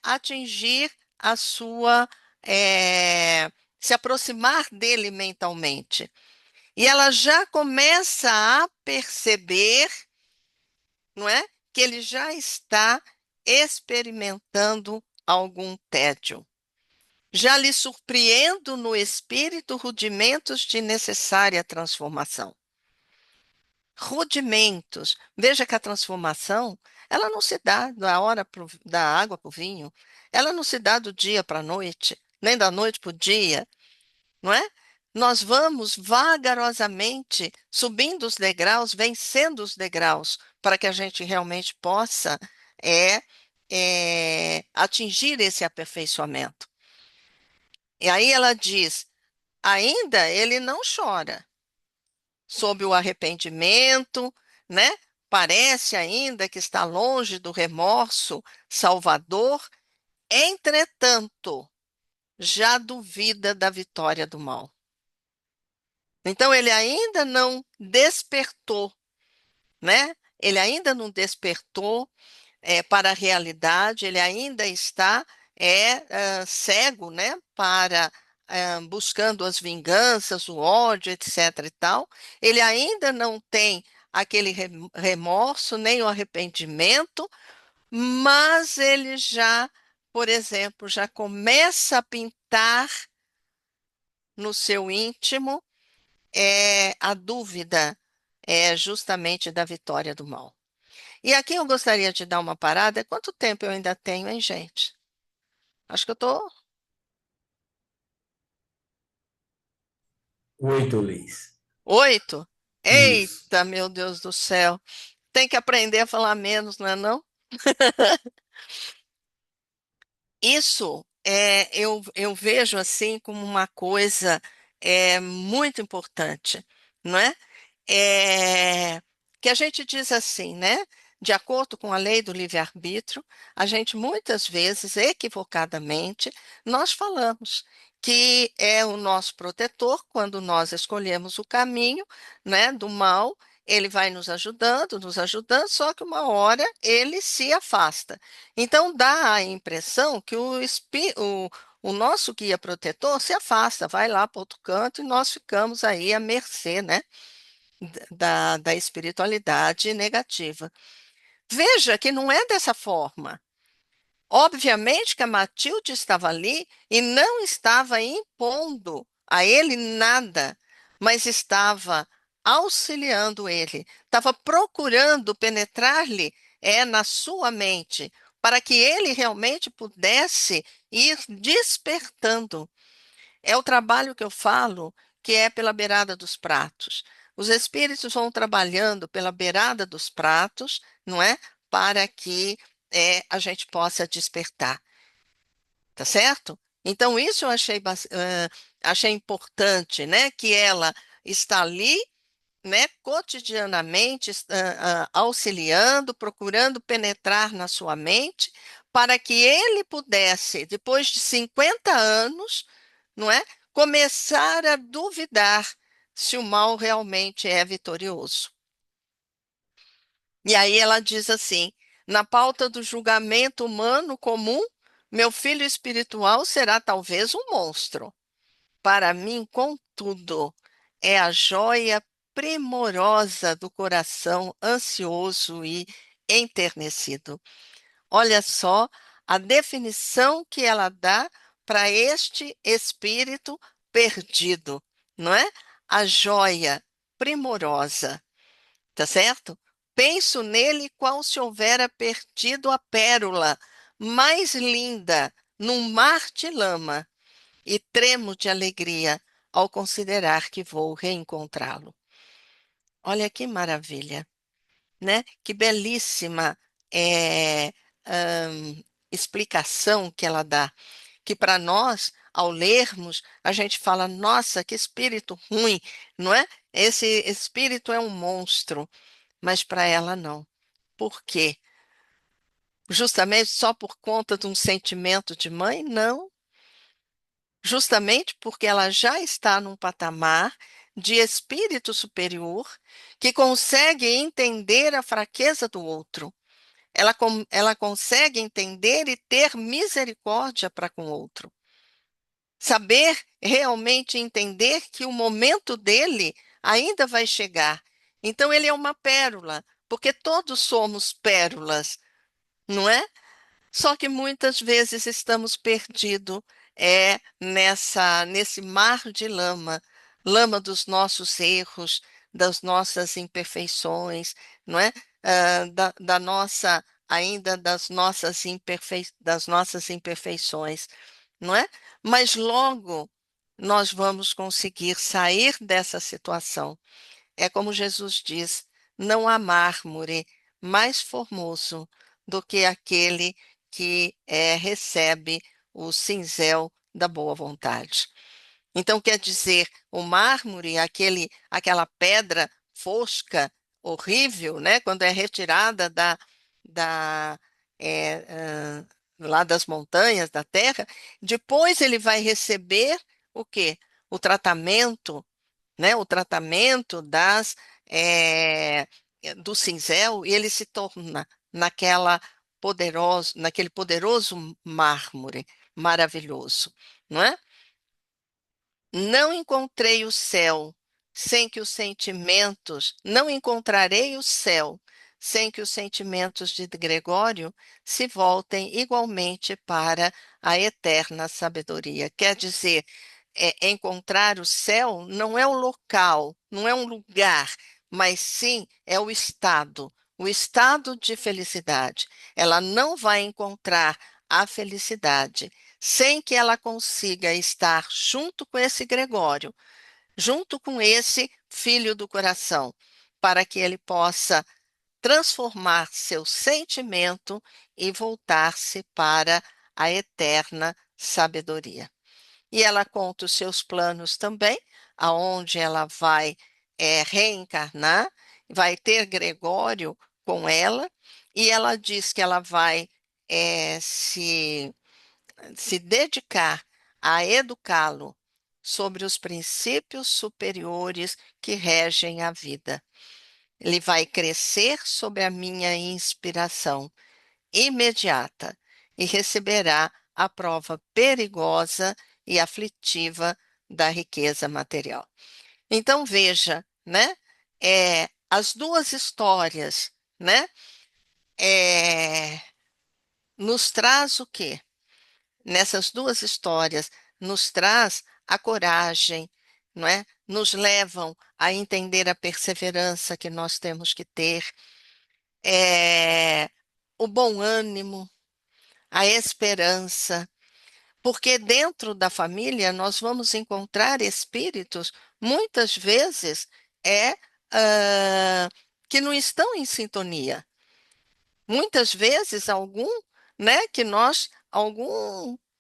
atingir a sua, se aproximar dele mentalmente. E ela já começa a perceber, não é, que ele já está experimentando algum tédio. Já lhe surpreendo no espírito rudimentos de necessária transformação. Rudimentos. Veja que a transformação, ela não se dá da água para o vinho, ela não se dá do dia para a noite, nem da noite para o dia, não é? Nós vamos vagarosamente subindo os degraus, vencendo os degraus, para que a gente realmente possa atingir esse aperfeiçoamento. E aí ela diz: ainda ele não chora sob o arrependimento, né? Parece ainda que está longe do remorso salvador, entretanto, já duvida da vitória do mal. Então ele ainda não despertou, né? Ele ainda não despertou para a realidade, ele ainda está cego, né? Para buscando as vinganças, o ódio, etc. e tal. Ele ainda não tem aquele remorso, nem o arrependimento, mas ele já, por exemplo, já começa a pintar no seu íntimo a dúvida justamente da vitória do mal. E aqui eu gostaria de dar uma parada. Quanto tempo eu ainda tenho, hein, gente? Acho que eu estou 8, Liz. 8. Isso. Eita, meu Deus do céu. Tem que aprender a falar menos, não é não? Isso eu vejo assim como uma coisa muito importante, não é? Que a gente diz assim, né? De acordo com a lei do livre-arbítrio, a gente muitas vezes, equivocadamente, nós falamos que é o nosso protetor quando nós escolhemos o caminho, né, do mal, ele vai nos ajudando, só que uma hora ele se afasta. Então dá a impressão que o nosso guia protetor se afasta, vai lá para outro canto e nós ficamos aí à mercê, né? Da espiritualidade negativa. Veja que não é dessa forma. Obviamente que a Matilde estava ali e não estava impondo a ele nada, mas estava auxiliando ele, estava procurando penetrar-lhe na sua mente, para que ele realmente pudesse ir despertando. É o trabalho que eu falo, que é pela beirada dos pratos. Os espíritos vão trabalhando pela beirada dos pratos, não é? Para que a gente possa despertar, tá certo? Então, isso eu achei importante, né? Que ela está ali, né, cotidianamente auxiliando, procurando penetrar na sua mente, para que ele pudesse, depois de 50 anos, não é, começar a duvidar se o mal realmente é vitorioso. E aí ela diz assim: na pauta do julgamento humano comum, meu filho espiritual será talvez um monstro. Para mim, contudo, é a joia primorosa do coração ansioso e enternecido. Olha só a definição que ela dá para este espírito perdido, não é? A joia primorosa, tá certo? Penso nele qual se houvera perdido a pérola mais linda num mar de lama, e tremo de alegria ao considerar que vou reencontrá-lo. Olha que maravilha, né? Que belíssima é, explicação que ela dá. Que para nós, ao lermos, a gente fala, nossa, que espírito ruim, não é? Esse espírito é um monstro, mas para ela não. Por quê? Justamente só por conta de um sentimento de mãe? Não. Justamente porque ela já está num patamar de espírito superior que consegue entender a fraqueza do outro. Ela consegue entender e ter misericórdia para com o outro. Saber realmente entender que o momento dele ainda vai chegar. Então, ele é uma pérola, porque todos somos pérolas, não é? Só que muitas vezes estamos perdidos nesse mar de lama, lama dos nossos erros, das nossas imperfeições, não é? Da nossa ainda das nossas imperfeições, não é? Mas logo nós vamos conseguir sair dessa situação. É como Jesus diz: não há mármore mais formoso do que aquele que recebe o cinzel da boa vontade. Então, quer dizer, o mármore, aquela pedra fosca, horrível, né? Quando é retirada da, é, lá das montanhas, da terra, depois ele vai receber o quê? O tratamento, né? O tratamento eh, do cinzel, e ele se torna naquele poderoso mármore maravilhoso, não é? Não encontrei o céu sem que os sentimentos, não encontrarei o céu sem que os sentimentos de Gregório se voltem igualmente para a eterna sabedoria. Quer dizer, encontrar o céu não é o local, não é um lugar, mas sim é o estado de felicidade. Ela não vai encontrar a felicidade sem que ela consiga estar junto com esse Gregório, junto com esse filho do coração, para que ele possa transformar seu sentimento e voltar-se para a eterna sabedoria. E ela conta os seus planos também, aonde ela vai reencarnar, vai ter Gregório com ela, e ela diz que ela vai se dedicar a educá-lo sobre os princípios superiores que regem a vida. Ele vai crescer sob a minha inspiração imediata e receberá a prova perigosa e aflitiva da riqueza material. Então veja, né? As duas histórias, né? Nos traz o quê? Nessas duas histórias, nos traz a coragem, não é? Nos levam a entender a perseverança que nós temos que ter, o bom ânimo, a esperança, porque dentro da família nós vamos encontrar espíritos, muitas vezes, é, ah, que não estão em sintonia. Muitas vezes, algum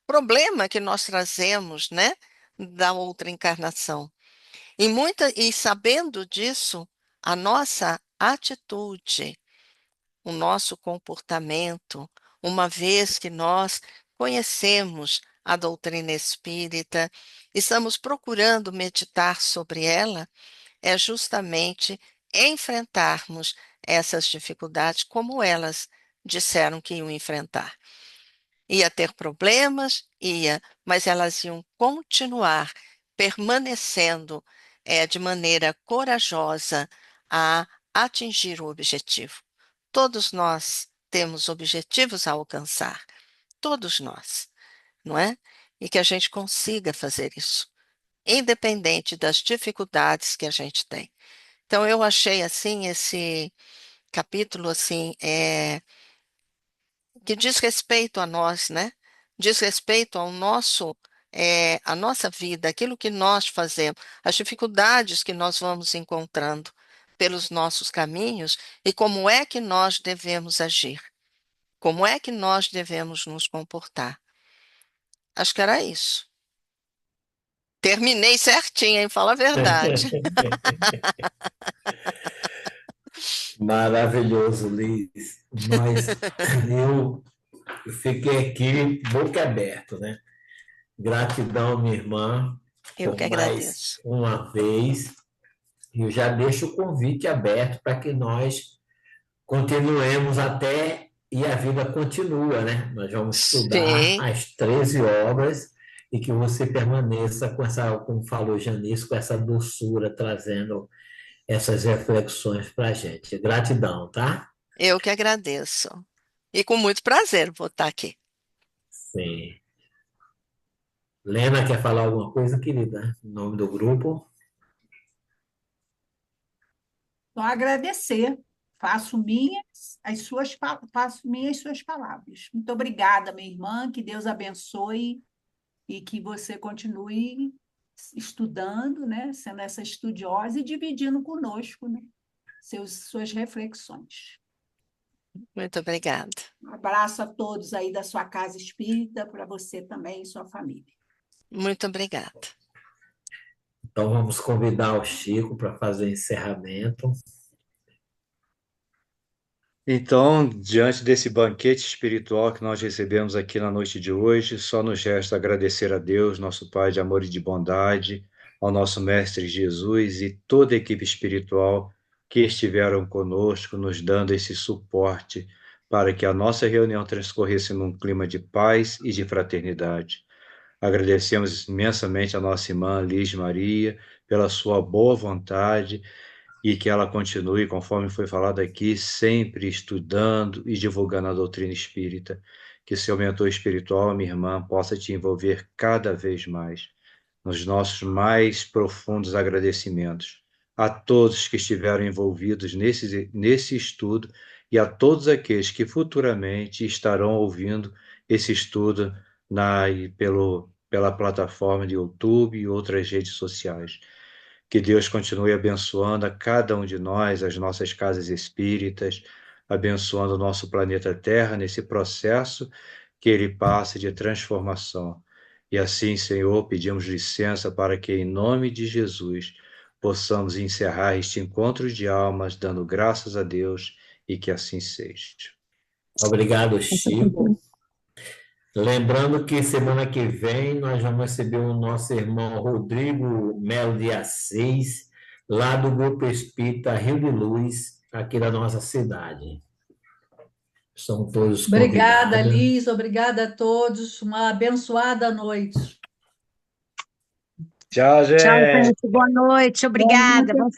problema que nós trazemos, né, da outra encarnação. E sabendo disso, a nossa atitude, o nosso comportamento, uma vez que nós conhecemos a doutrina espírita, estamos procurando meditar sobre ela, é justamente enfrentarmos essas dificuldades como elas disseram que iam enfrentar. Ia ter problemas, ia, mas elas iam continuar permanecendo de maneira corajosa a atingir o objetivo. Todos nós temos objetivos a alcançar. todos nós, não é? E que a gente consiga fazer isso, independente das dificuldades que a gente tem. Então, eu achei, assim, esse capítulo, assim, que diz respeito a nós, né? Diz respeito ao nosso, a nossa vida, aquilo que nós fazemos, as dificuldades que nós vamos encontrando pelos nossos caminhos e como é que nós devemos agir, como é que nós devemos nos comportar. Acho que era isso. Terminei certinho, hein? Fala a verdade. Maravilhoso, Liz. Eu fiquei aqui boca aberta, né? Gratidão, minha irmã, Eu por que mais agradeço. uma vez. Eu já deixo o convite aberto para que nós continuemos até e a vida continua, né? Nós vamos estudar Sim, as 13 obras e que você permaneça com essa, como falou Janice, com essa doçura, trazendo essas reflexões para a gente. Gratidão, tá? eu que agradeço. E com muito prazer vou estar aqui. Sim. Lena, quer falar alguma coisa, querida? Em nome do grupo? Só agradecer. Faço minhas suas palavras. Muito obrigada, minha irmã. Que Deus abençoe e que você continue estudando, né? Sendo essa estudiosa e dividindo conosco, né? Suas reflexões. Muito obrigada. Um abraço a todos aí da sua casa espírita, para você também e sua família. Muito obrigada. Então vamos convidar o Chico para fazer o encerramento. Então, diante desse banquete espiritual que nós recebemos aqui na noite de hoje, só nos resta agradecer a Deus, nosso Pai de amor e de bondade, ao nosso Mestre Jesus e toda a equipe espiritual que estiveram conosco, nos dando esse suporte para que a nossa reunião transcorresse num clima de paz e de fraternidade. Agradecemos imensamente a nossa irmã Liz Maria pela sua boa vontade e que ela continue, conforme foi falado aqui, sempre estudando e divulgando a doutrina espírita. Que seu mentor espiritual, minha irmã, possa te envolver cada vez mais nos nossos mais profundos agradecimentos a todos que estiveram envolvidos nesse estudo e a todos aqueles que futuramente estarão ouvindo esse estudo pela plataforma de YouTube e outras redes sociais. Que Deus continue abençoando a cada um de nós, as nossas casas espíritas, abençoando o nosso planeta Terra nesse processo que ele passa de transformação. E assim, Senhor, pedimos licença para que, em nome de Jesus, possamos encerrar este encontro de almas, dando graças a Deus e que assim seja. Obrigado, Chico. Lembrando que semana que vem nós vamos receber o nosso irmão Rodrigo Melo de Assis, lá do Grupo Espírita Rio de Luz, aqui da nossa cidade. São todos Obrigada, convidados. Liz. Obrigada a todos. Uma abençoada noite. Tchau, Tchau, gente! gente. Boa noite. Obrigada. Bom